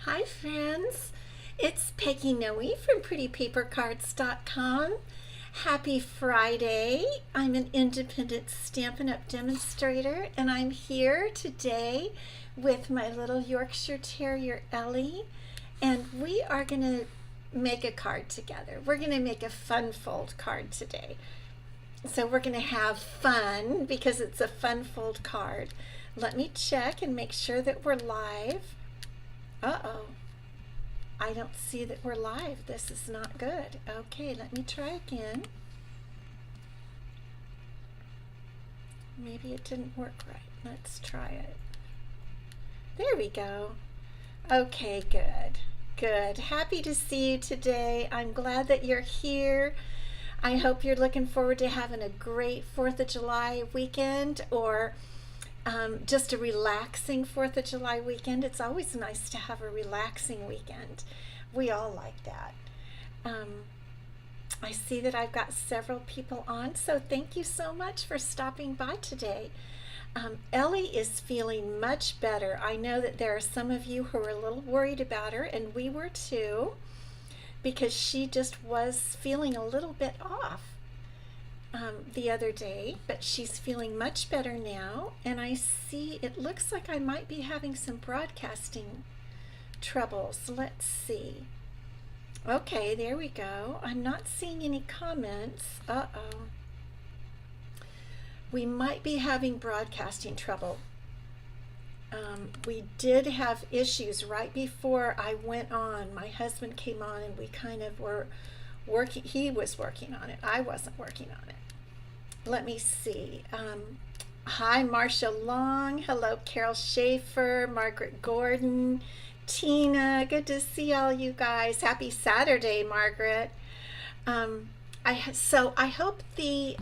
Hi friends, it's Peggy Noe from prettypapercards.com. Happy Friday. I'm an independent Stampin' Up demonstrator and I'm here today with my little Yorkshire Terrier Ellie, and we are going to make a card together. We're going to make a fun fold card today. So we're going to have fun because it's a fun fold card. Let me check and make sure that we're live. Uh-oh, I don't see that we're live. This is not good. Okay, let me try again. Maybe it didn't work right. Let's try it. There we go. Okay, good. Good. Happy to see you today. I'm glad that you're here. I hope you're looking forward to having a great 4th of July weekend, or just a relaxing 4th of July weekend. It's always nice to have a relaxing weekend. We all like that. I see that I've got several people on, so thank you so much for stopping by today. Ellie is feeling much better. I know that there are some of you who are a little worried about her, and we were too, because she just was feeling a little bit off the other day, but she's feeling much better now. And I see it looks like I might be having some broadcasting troubles. Let's see. Okay, there we go. I'm not seeing any comments. Uh-oh. We might be having broadcasting trouble. We did have issues right before I went on. My husband came on and we kind of were working. He was working on it. I wasn't working on it. Let me see. Hi, Marcia Long. Hello, Carol Schaefer, Margaret Gordon, Tina. Good to see all you guys. Happy Saturday, Margaret. I hope the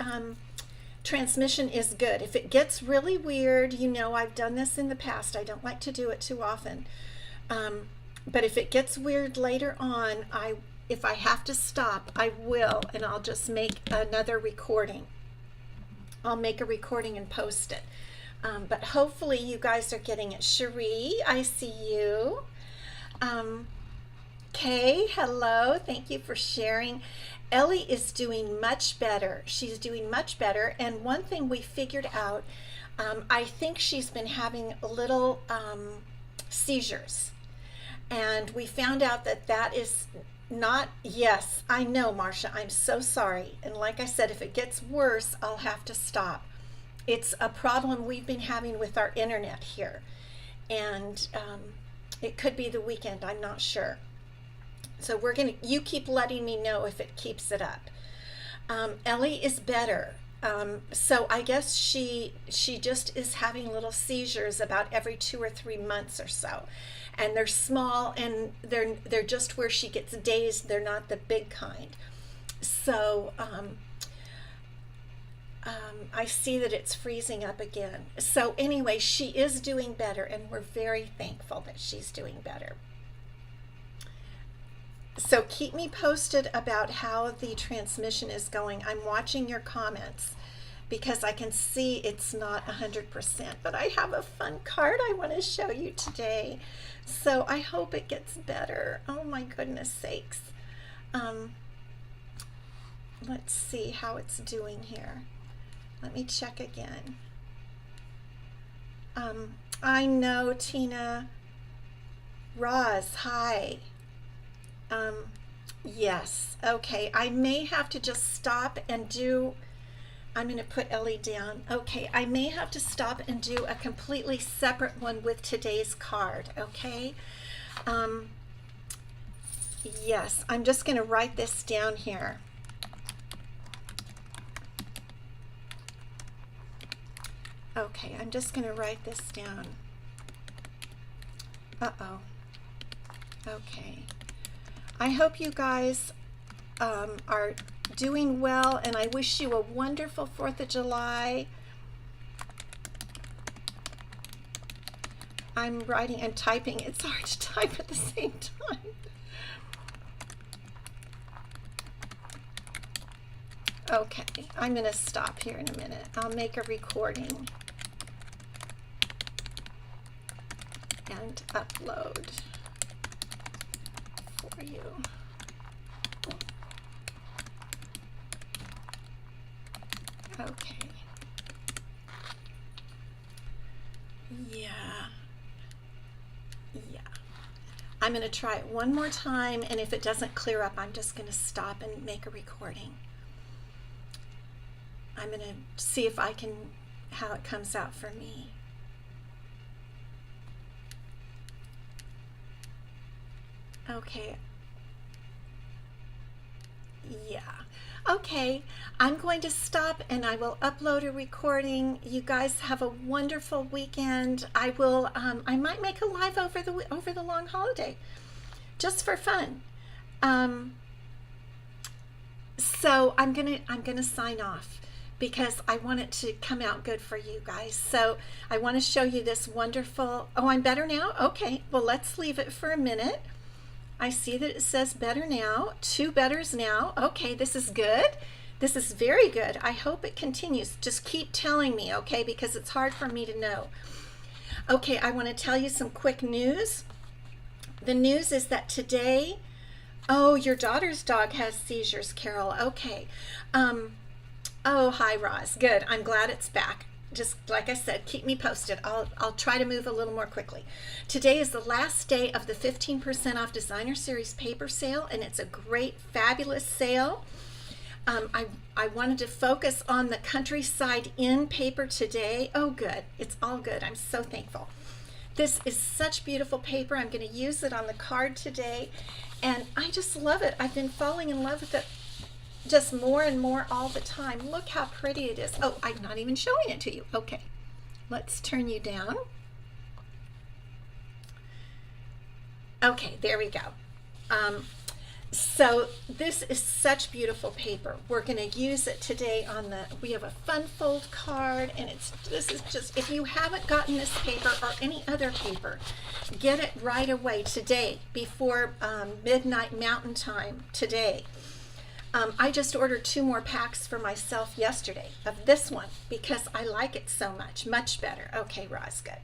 transmission is good. If it gets really weird, you know I've done this in the past. I don't like to do it too often. But if it gets weird later on, if I have to stop, I will, and I'll just make another recording. I'll make a recording and post it. But hopefully you guys are getting it. Cherie, I see you. Kay, hello. Thank you for sharing. Ellie is doing much better. She's doing much better. And one thing we figured out, I think she's been having little seizures. And we found out that that is not, yes, I know, Marcia, I'm so sorry. And like I said, if it gets worse, I'll have to stop. It's a problem we've been having with our internet here. And it could be the weekend, I'm not sure. So you keep letting me know if it keeps it up. Ellie is better. So I guess she just is having little seizures about every 2 or 3 months or so. And they're small, and they're just where she gets dazed. They're not the big kind. So I see that it's freezing up again. So anyway, she is doing better, and we're very thankful that she's doing better. So keep me posted about how the transmission is going. I'm watching your comments because I can see it's not 100%, but I have a fun card I want to show you today. So I hope it gets better. Oh my goodness sakes. Let's see how it's doing here. Let me check again. I know, Tina. Roz, hi. Yes, okay. I may have to just stop and do, I'm going to put Ellie down. Okay, I may have to stop and do a completely separate one with today's card, okay? Yes, I'm just going to write this down here. Okay, I'm just going to write this down. Uh-oh. Okay. I hope you guys are doing well, and I wish you a wonderful 4th of July. I'm writing and typing. It's hard to type at the same time. Okay, I'm going to stop here in a minute. I'll make a recording and upload. for you. Okay. Yeah. Yeah. I'm going to try it one more time, and if it doesn't clear up, I'm just going to stop and make a recording. I'm going to see if I can, how it comes out for me. Okay. Yeah. Okay, I'm going to stop and I will upload a recording. You guys have a wonderful weekend. I will. I might make a live over the long holiday, just for fun. So I'm gonna sign off because I want it to come out good for you guys. So I want to show you this wonderful. Oh, I'm better now. Okay. Well, let's leave it for a minute. I see that it says better now, 2 betters now. Okay, this is good. This is very good. I hope it continues. Just keep telling me, okay, because it's hard for me to know. Okay, I want to tell you some quick news. The news is that today, oh, your daughter's dog has seizures, Carol. Okay. Oh, hi, Roz. Good. I'm glad it's back. Just like I said, keep me posted. I'll try to move a little more quickly. Today is the last day of the 15% off Designer Series paper sale, and it's a great, fabulous sale. I wanted to focus on the Countryside Inn paper today. Oh, good. It's all good. I'm so thankful. This is such beautiful paper. I'm going to use it on the card today, and I just love it. I've been falling in love with it just more and more all the time. Look how pretty it is. Oh, I'm not even showing it to you. Okay, let's turn you down. Okay, there we go. So this is such beautiful paper. We're going to use it today on we have a fun fold card, and this is just, if you haven't gotten this paper or any other paper, get it right away today before midnight Mountain Time today. I just ordered 2 more packs for myself yesterday of this one because I like it so much better. Okay, Roz, good.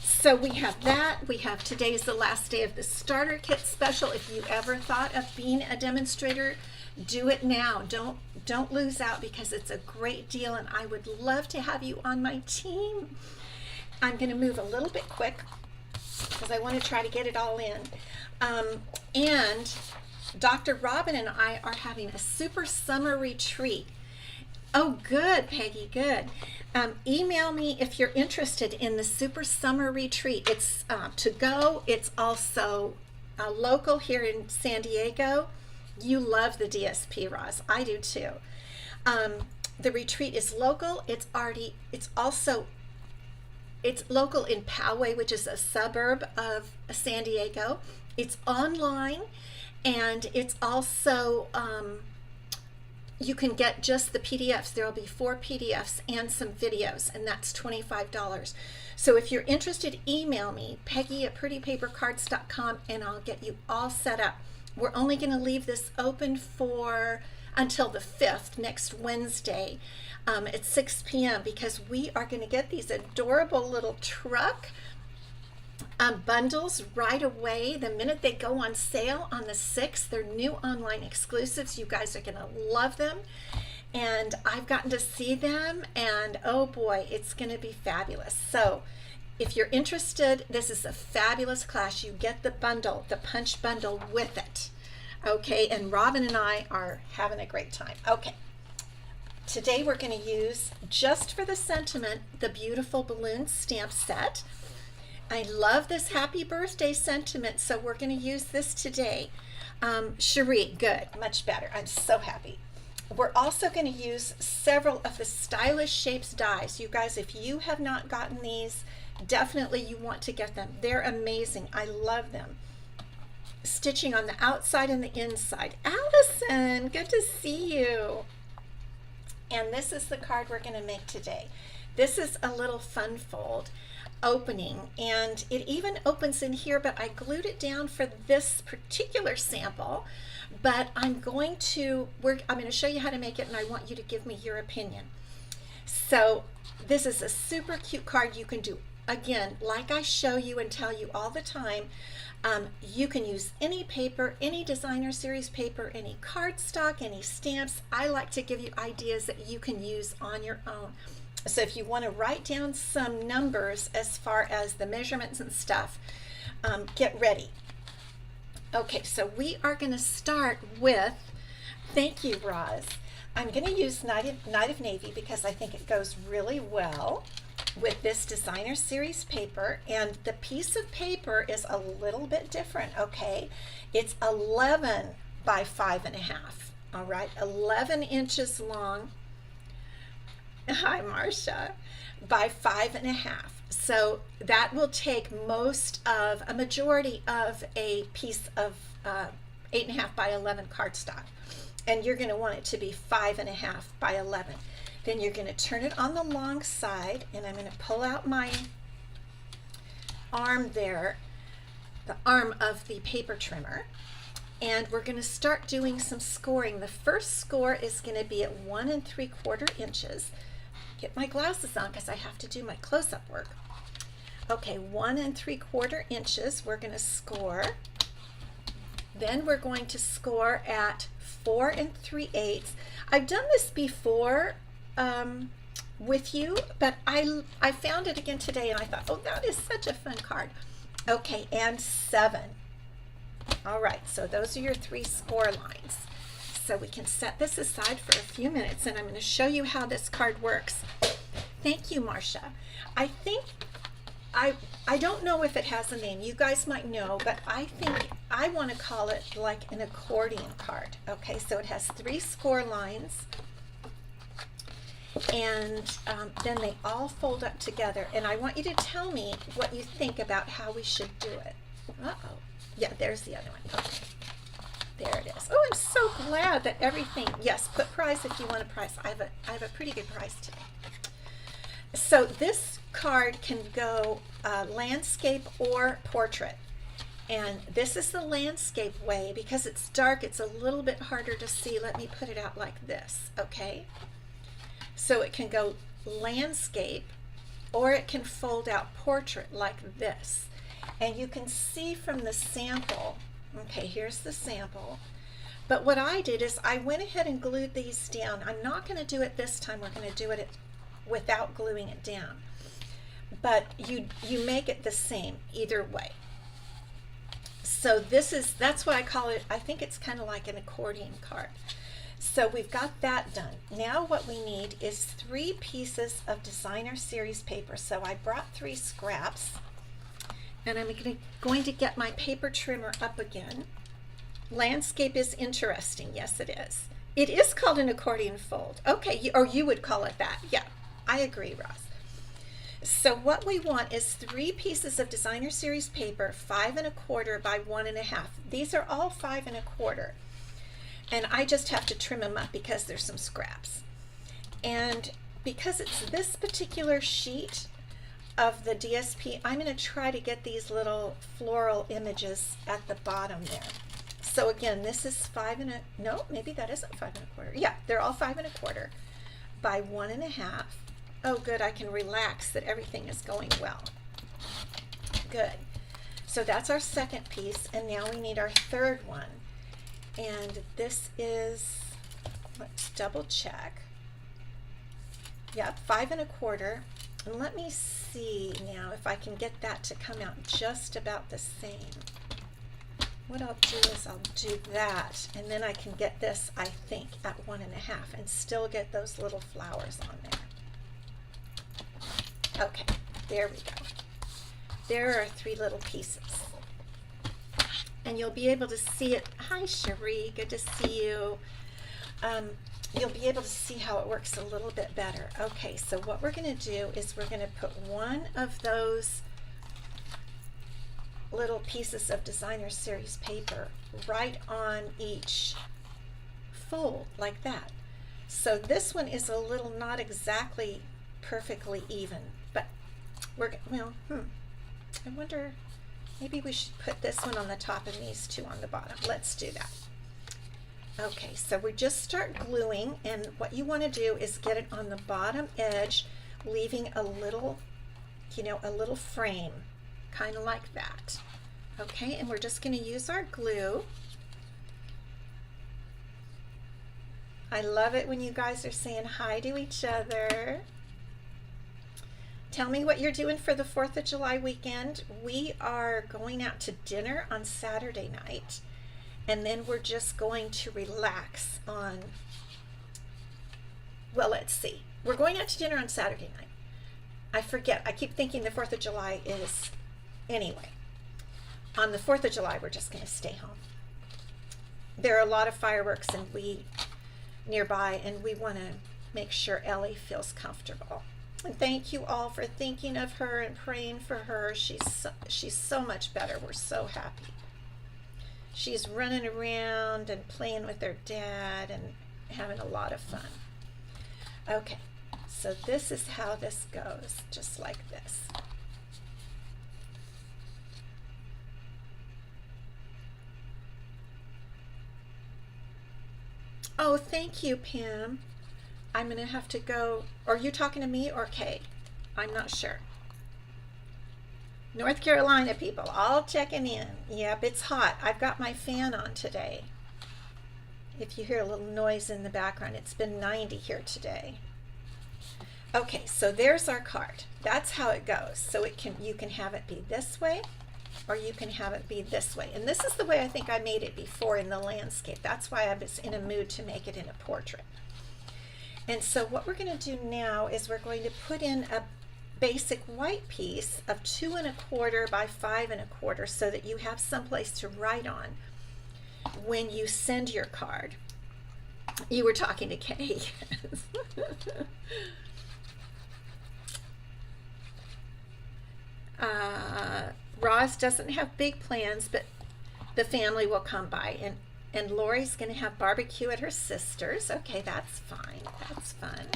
So we have that. We have today's the last day of the starter kit special. If you ever thought of being a demonstrator, do it now. Don't lose out because it's a great deal, and I would love to have you on my team. I'm going to move a little bit quick because I want to try to get it all in. And Dr. Robin and I are having a super summer retreat. Oh, good, Peggy, good. Email me if you're interested in the super summer retreat. It's to go. It's also local here in San Diego. You love the DSP, Roz. I do too. The retreat is local. It's local in Poway, which is a suburb of San Diego. It's online. And it's also, you can get just the PDFs. There will be 4 PDFs and some videos, and that's $25. So if you're interested, email me, Peggy@prettypapercards.com, and I'll get you all set up. We're only going to leave this open until the 5th, next Wednesday, at 6 p.m. because we are going to get these adorable little truck bundles right away the minute they go on sale on the 6th. They're new online exclusives. You guys are going to love them, and I've gotten to see them, and oh boy, it's going to be fabulous. So if you're interested, this is a fabulous class. You get the bundle, the punch bundle with it. Okay, and Robin and I are having a great time. Okay, today we're going to use, just for the sentiment, the beautiful balloon stamp set. I love this happy birthday sentiment, so we're going to use this today. Cherie, good, much better. I'm so happy. We're also going to use several of the Stylish Shapes dies. You guys, if you have not gotten these, definitely you want to get them. They're amazing. I love them. Stitching on the outside and the inside. Allison, good to see you. And this is the card we're going to make today. This is a little fun fold opening, and it even opens in here, but I glued it down for this particular sample. But I'm going to show you how to make it, and I want you to give me your opinion. So this is a super cute card. You can do again, like I show you and tell you all the time, you can use any paper, any designer series paper, any cardstock, any stamps. I like to give you ideas that you can use on your own. So if you want to write down some numbers as far as the measurements and stuff, get ready. Okay, so we are going to start with, thank you, Roz. I'm going to use Night of Navy because I think it goes really well with this designer series paper, and the piece of paper is a little bit different. Okay, it's 11 by 5.5. All right, 11 inches long. Hi, Marcia. By 5.5. So that will take a majority of a piece of 8.5 by 11 cardstock, and you're going to want it to be 5.5 by 11. Then you're going to turn it on the long side, and I'm going to pull out my arm there, the arm of the paper trimmer, and we're going to start doing some scoring. The first score is going to be at 1 3/4 inches. Get my glasses on because I have to do my close-up work. Okay, 1 3/4 inches we're going to score. Then we're going to score at 4 3/8. I've done this before with you, but I found it again today and I thought, oh, that is such a fun card. Okay, and 7. All right, so those are your 3 score lines. So we can set this aside for a few minutes, and I'm going to show you how this card works. Thank you, Marcia. I think, I don't know if it has a name. You guys might know, but I think I want to call it like an accordion card. Okay, so it has 3 score lines, and then they all fold up together. And I want you to tell me what you think about how we should do it. Uh-oh. Yeah, there's the other one. Okay. There it is. Oh, I'm so glad that everything, yes, put prize if you want a prize. I have a pretty good prize today. So this card can go landscape or portrait. And this is the landscape way. Because it's dark, it's a little bit harder to see. Let me put it out like this, okay? So it can go landscape, or it can fold out portrait like this. And you can see from the sample, okay, here's the sample. But what I did is I went ahead and glued these down. I'm not going to do it this time. We're going to do it without gluing it down. But you make it the same either way. So that's what I call it. I think it's kind of like an accordion card. So we've got that done. Now what we need is 3 pieces of designer series paper. So I brought 3 scraps. And I'm going to get my paper trimmer up again. Landscape is interesting. Yes, it is. It is called an accordion fold. Okay, or you would call it that. Yeah, I agree, Ross. So what we want is 3 pieces of designer series paper, 5 1/4 by 1 1/2. These are all 5 1/4. And I just have to trim them up because there's some scraps. And because it's this particular sheet of the DSP, I'm going to try to get these little floral images at the bottom there. So again, this is 5 no, maybe that isn't 5 1/4. Yeah, they're all 5 1/4 by 1 1/2. Oh, good, I can relax that everything is going well. Good. So that's our second piece, and now we need our third one. And this is, let's double check. Yeah, 5 1/4. And let me see now if I can get that to come out just about the same. What I'll do is I'll do that, and then I can get this, I think, at 1 1/2 and still get those little flowers on there. Okay, there we go. There are 3 little pieces. And you'll be able to see it. Hi, Cherie, good to see you. You'll be able to see how it works a little bit better. Okay, so what we're going to do is we're going to put one of those little pieces of designer series paper right on each fold like that. So this one is a little not exactly perfectly even, but we're, well, I wonder, maybe we should put this one on the top and these 2 on the bottom. Let's do that. Okay, so we just start gluing, and what you want to do is get it on the bottom edge, leaving a little you know, a little frame, kind of like that. Okay, and we're just going to use our glue. I love it when you guys are saying hi to each other. Tell me what you're doing for the 4th of July weekend. We are going out to dinner on Saturday night, and then we're just going to relax on, well, let's see. We're going out to dinner on Saturday night. I forget. I keep thinking the 4th of July is, anyway. On the 4th of July, we're just going to stay home. There are a lot of fireworks nearby, and we want to make sure Ellie feels comfortable. And thank you all for thinking of her and praying for her. She's so much better. We're so happy. She's running around and playing with her dad and having a lot of fun. Okay, so this is how this goes, just like this. Oh, thank you, Pam. I'm going to have to go. Are you talking to me or Kay? I'm not sure. North Carolina people, all checking in. Yep, it's hot. I've got my fan on today. If you hear a little noise in the background, it's been 90 here today. Okay, so there's our card. That's how it goes. So you can have it be this way, or you can have it be this way. And this is the way I think I made it before in the landscape. That's why I was in a mood to make it in a portrait. And so what we're going to do now is we're going to put in a basic white piece of 2 1/4 by 5 1/4 so that you have someplace to write on when you send your card. You were talking to Kay. Roz doesn't have big plans, but the family will come by, and Lori's going to have barbecue at her sister's. Okay, that's fine. That's fun.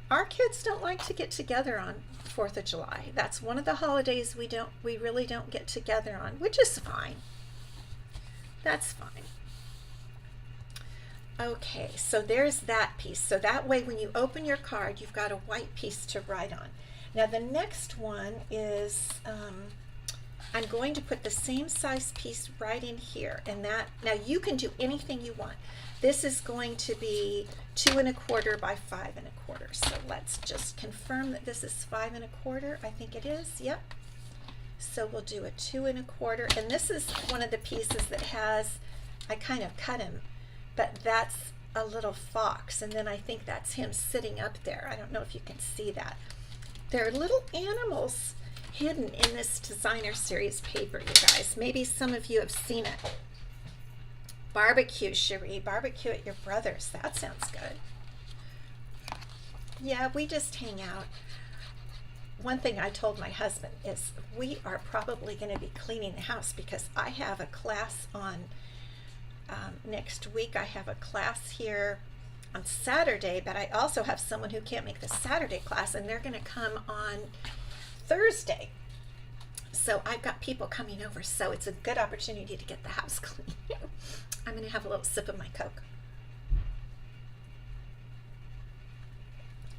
Our kids don't like to get together on 4th of July. That's one of the holidays we really don't get together on, which is fine. That's fine. Okay, so there's that piece. So that way when you open your card, you've got a white piece to write on. Now the next one is, I'm going to put the same size piece right in here, and that, now you can do anything you want. This is going to be 2 1/4 by 5 1/4. So let's just confirm that this is 5 1/4. I think it is, yep. So we'll do a 2 1/4, and this is one of the pieces that has, I kind of cut him, but that's a little fox, and then I think that's him sitting up there. I don't know if you can see that. There are little animals hidden in this designer series paper, you guys. Maybe some of you have seen it. Barbecue, Cherie. Barbecue at your brother's. That sounds good. Yeah, we just hang out. One thing I told my husband is we are probably going to be cleaning the house because I have a class on next week. I have a class here on Saturday, but I also have someone who can't make the Saturday class, and they're going to come on Thursday. So I've got people coming over, so it's a good opportunity to get the house clean. I'm going to have a little sip of my Coke.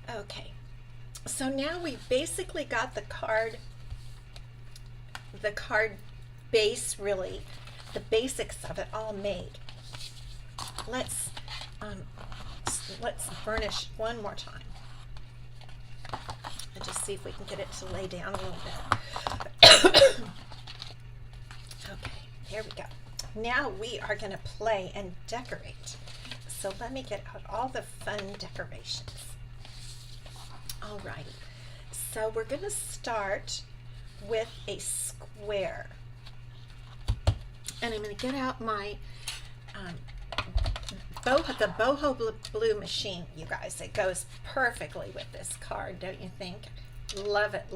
Okay, so now we've basically got the card base, really, the basics of it all made. Let's burnish one more time and just see if we can get it to lay down a little bit. Okay, here we go. Now we are going to play and decorate. So let me get out all the fun decorations. Alrighty, so we're going to start with a square. And I'm going to get out my the boho blue machine, you guys. It goes perfectly with this card, don't you think? Love it,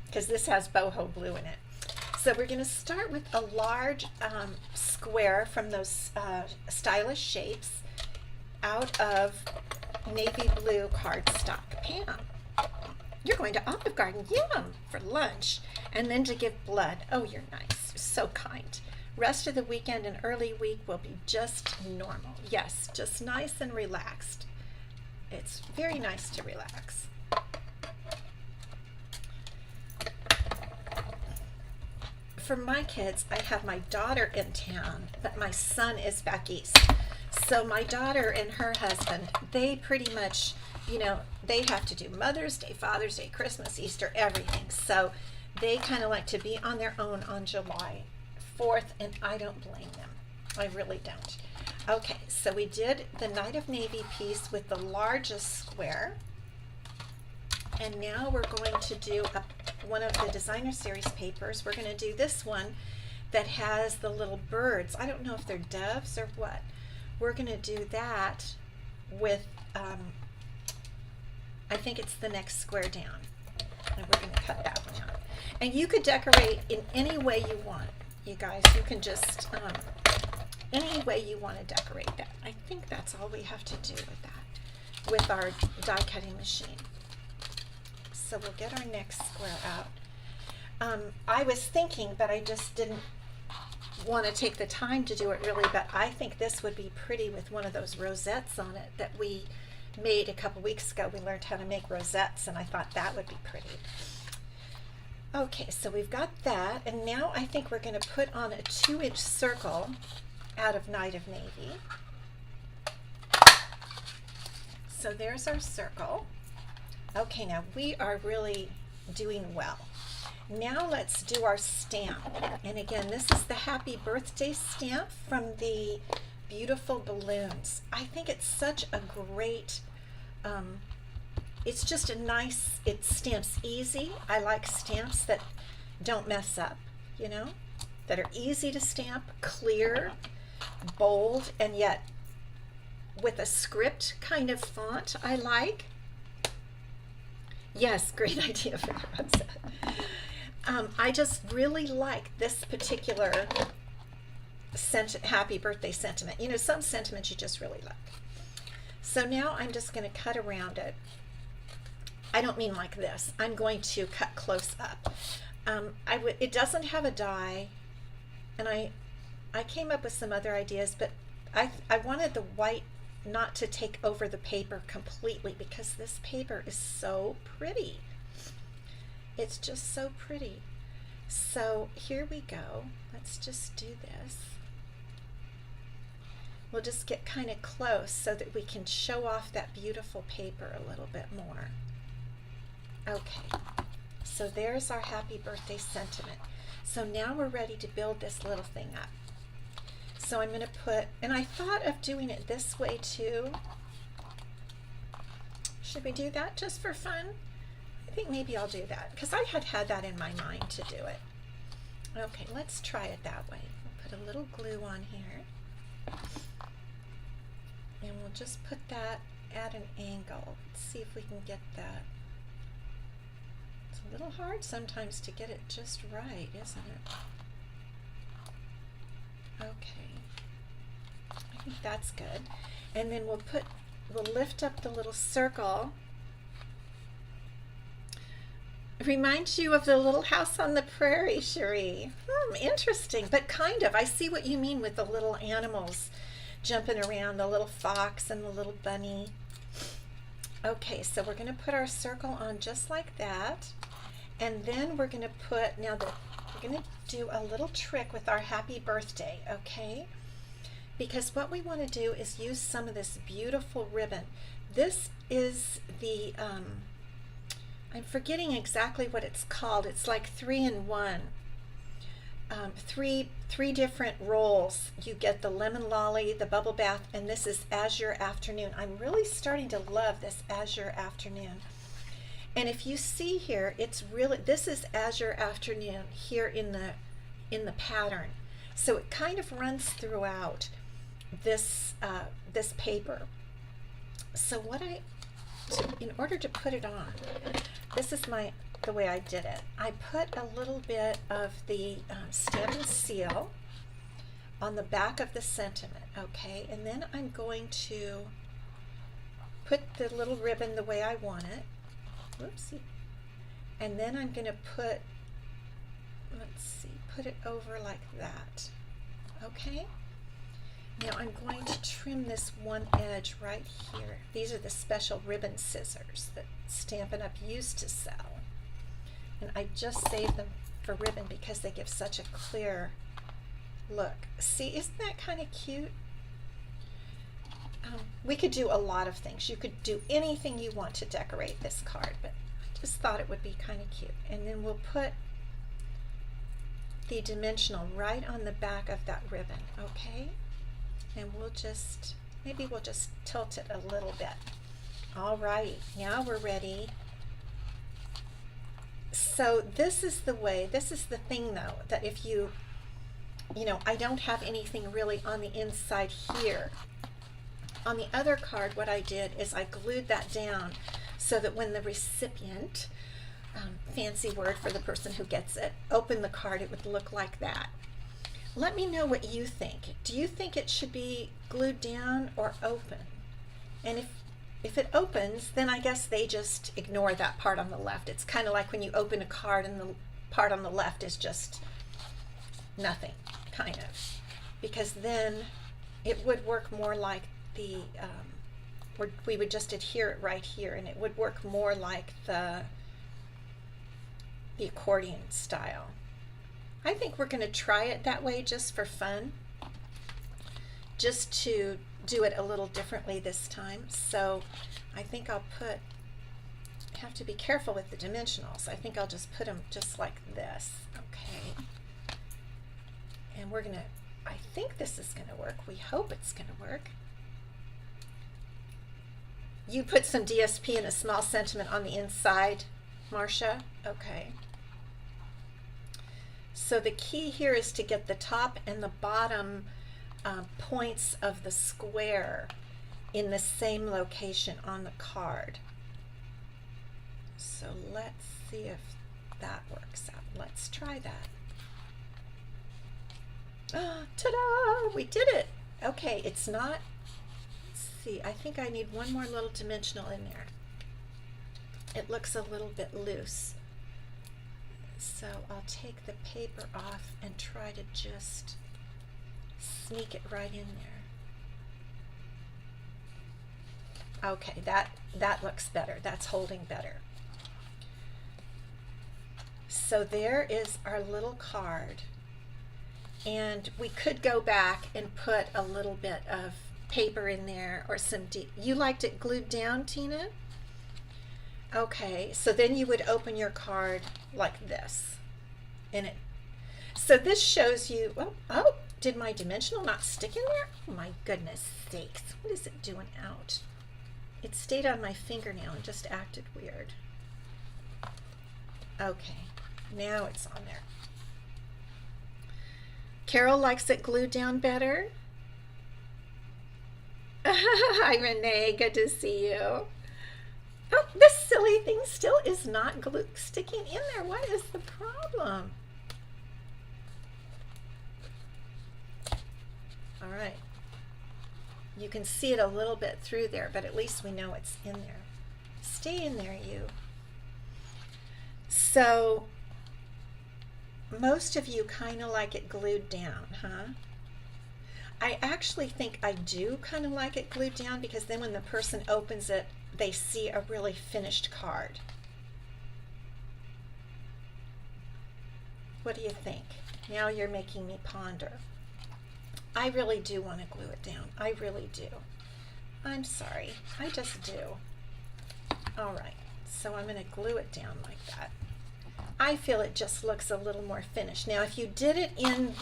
because this has boho blue in it. So we're going to start with a large square from those stylish shapes out of navy blue cardstock. Pam, you're going to Olive Garden, yum, for lunch, and then to give blood. Oh, you're nice, you're so kind. Rest of the weekend and early week will be just normal. Yes, just nice and relaxed. It's very nice to relax. for my kids, I have my daughter in town, but my son is back east. So my daughter and her husband, they pretty much, you know, they have to do Mother's Day, Father's Day, Christmas, Easter, everything. So they kind of like to be on their own on July 4th, and I don't blame them. I really don't. Okay, so we did the Night of Navy piece with the largest square. And now we're going to do one of the designer series papers. We're going to do this one that has the little birds. I don't know if they're doves or what. We're going to do that with, I think it's the next square down. And we're going to cut that one out. And you could decorate in any way you want, you guys. You can just, any way you want to decorate that. I think that's all we have to do with that, with our die cutting machine. So we'll get our next square out. I was thinking, but I just didn't want to take the time to do it really, but I think this would be pretty with one of those rosettes on it that we made a couple weeks ago. We learned how to make rosettes, and I thought that would be pretty. Okay, so we've got that, and now I think we're going to put on a 2-inch circle out of Night of Navy. So there's our circle. Okay, now we are really doing well. Now let's do our stamp. And again, this is the Happy Birthday stamp from the Beautiful Balloons. I think it's such a great, it's just a nice, it stamps easy. I like stamps that don't mess up, you know, that are easy to stamp, clear, bold, and yet with a script kind of font I like. Yes, great idea for the rosette. I just really like this particular happy birthday sentiment. You know, some sentiments you just really like. So now I'm just going to cut around it. I don't mean like this. I'm going to cut close up. It doesn't have a die, and I came up with some other ideas, but I wanted the white not to take over the paper completely because this paper is so pretty. It's just so pretty. So here we go. Let's just do this. We'll just get kind of close so that we can show off that beautiful paper a little bit more. Okay, so there's our happy birthday sentiment. So now we're ready to build this little thing up. So I'm going to put, and I thought of doing it this way too. Should we do that just for fun? I think maybe I'll do that because I had that in my mind to do it. Okay, let's try it that way. We'll put a little glue on here. And we'll just put that at an angle. Let's see if we can get that. It's a little hard sometimes to get it just right, isn't it? Okay, I think that's good. And then we'll lift up the little circle. It reminds you of the Little House on the Prairie, Cherie. Interesting, but kind of. I see what you mean with the little animals jumping around, the little fox and the little bunny. Okay, so we're going to put our circle on just like that. And then we're going to put, we're going to do a little trick with our happy birthday, okay? Because what we want to do is use some of this beautiful ribbon. This is the, I'm forgetting exactly what it's called. It's like 3-in-1. Three different rolls. You get the lemon lolly, the bubble bath, and this is Azure Afternoon. I'm really starting to love this Azure Afternoon. And if you see here, it's really, this is Azure Afternoon here in the pattern. So it kind of runs throughout this this paper. So in order to put it on, this is the way I did it. I put a little bit of the Stampin' Seal on the back of the sentiment, okay? And then I'm going to put the little ribbon the way I want it. Whoopsie. And then I'm going to put, put it over like that. Okay? Now I'm going to trim this one edge right here. These are the special ribbon scissors that Stampin' Up used to sell. And I just saved them for ribbon because they give such a clear look. See, isn't that kind of cute? We could do a lot of things. You could do anything you want to decorate this card, but I just thought it would be kind of cute. And then we'll put the dimensional right on the back of that ribbon, okay? And we'll just, maybe we'll just tilt it a little bit. All right, now we're ready. So this is the way, this is the thing though, that if you know, I don't have anything really on the inside here. On the other card, what I did is I glued that down so that when the recipient, fancy word for the person who gets it, open the card, it would look like that. Let me know what you think. Do you think it should be glued down or open? And if it opens, then I guess they just ignore that part on the left. It's kind of like when you open a card and the part on the left is just nothing, kind of. Because then it would work more like the, we would just adhere it right here, and it would work more like the accordion style. I think we're going to try it that way just for fun, just to do it a little differently this time. So I think I'll put, I have to be careful with the dimensionals. I think I'll just put them just like this, okay? And we're going to, I think this is going to work. We hope it's going to work. You put some DSP and a small sentiment on the inside, Marcia? Okay. So the key here is to get the top and the bottom points of the square in the same location on the card. So let's see if that works out. Let's try that. Ta-da! We did it! Okay, it's not, let's see, I think I need one more little dimensional in there. It looks a little bit loose. So I'll take the paper off and try to just sneak it right in there. Okay, that looks better. That's holding better. So there is our little card. And we could go back and put a little bit of paper in there or some you liked it glued down, Tina? Okay, so then you would open your card like this. And it, so this shows you, oh, did my dimensional not stick in there? Oh my goodness sakes, what is it doing out? It stayed on my fingernail and just acted weird. Okay, now it's on there. Carol likes it glued down better. Hi Renee, good to see you. Oh, this silly thing still is not sticking in there. What is the problem? All right. You can see it a little bit through there, but at least we know it's in there. Stay in there, you. So, most of you kind of like it glued down, huh? I actually think I do kind of like it glued down because then when the person opens it, they see a really finished card. What do you think? Now you're making me ponder. I really do want to glue it down. I really do. I'm sorry. I just do. All right. So I'm going to glue it down like that. I feel it just looks a little more finished. Now, if you did it in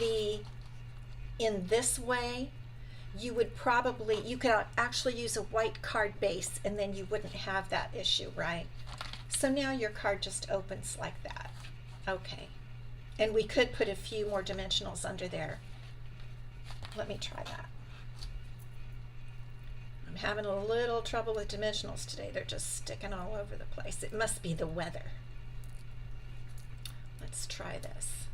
this way, you would probably, you could actually use a white card base and then you wouldn't have that issue, right? So now your card just opens like that. Okay. And we could put a few more dimensionals under there. Let me try that. I'm having a little trouble with dimensionals today. They're just sticking all over the place. It must be the weather. Let's try this.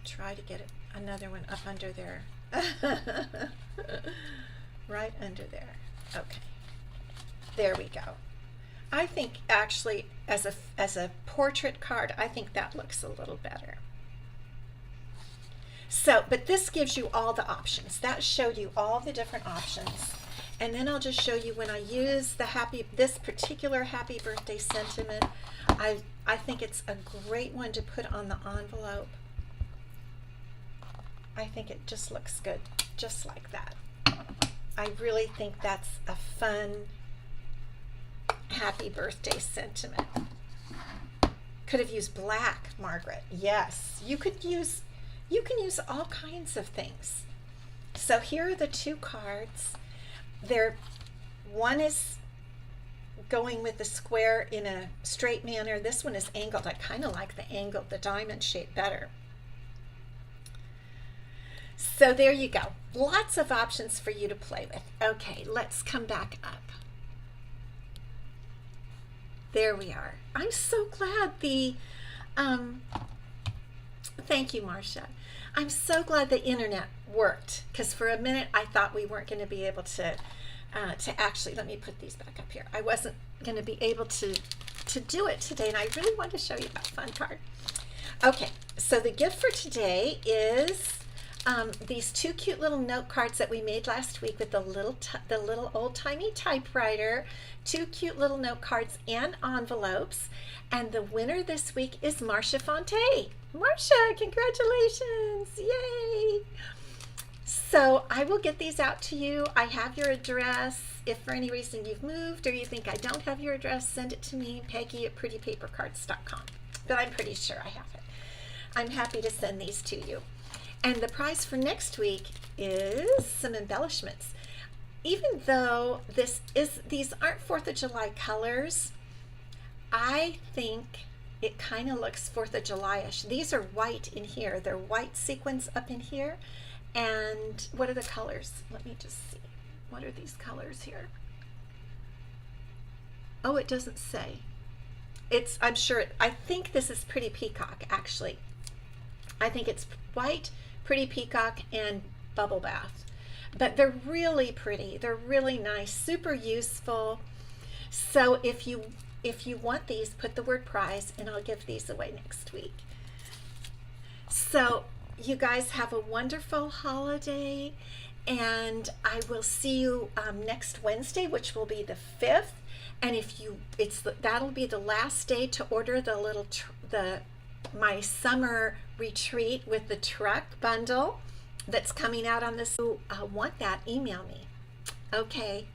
Try to get another one up under there. Right under there. Okay. There we go. I think actually as a portrait card, I think that looks a little better. So, but this gives you all the options. That showed you all the different options. And then I'll just show you when I use the this particular happy birthday sentiment, I think it's a great one to put on the envelope. I think it just looks good, just like that. I really think that's a fun, happy birthday sentiment. Could have used black, Margaret. Yes, you can use all kinds of things. So here are the two cards. One is going with the square in a straight manner. This one is angled. I kind of like the angled, the diamond shape better. So there you go. Lots of options for you to play with. Okay, let's come back up. There we are. I'm so glad thank you, Marcia. I'm so glad the internet worked, because for a minute I thought we weren't going to be able to actually, let me put these back up here. I wasn't going to be able to do it today, and I really wanted to show you that fun card. Okay, so the gift for today is these two cute little note cards that we made last week with the little old-timey typewriter, two cute little note cards and envelopes, and the winner this week is Marcia Fonte. Marcia, congratulations! Yay! So I will get these out to you. I have your address. If for any reason you've moved or you think I don't have your address, send it to me, Peggy@prettypapercards.com. But I'm pretty sure I have it. I'm happy to send these to you. And the prize for next week is some embellishments. Even though these aren't 4th of July colors, I think it kind of looks 4th of July-ish. These are white in here. They're white sequins up in here. And what are the colors? Let me just see. What are these colors here? Oh, it doesn't say. I'm sure, I think this is Pretty Peacock, actually. I think it's white, Pretty Peacock, and Bubble Bath. But they're really pretty. They're really nice, super useful. So if you want these, put the word prize, and I'll give these away next week. So you guys have a wonderful holiday, and I will see you next Wednesday, which will be the 5th. And that'll be the last day to order my summer retreat with the truck bundle that's coming out on this. If you want that, email me. Okay.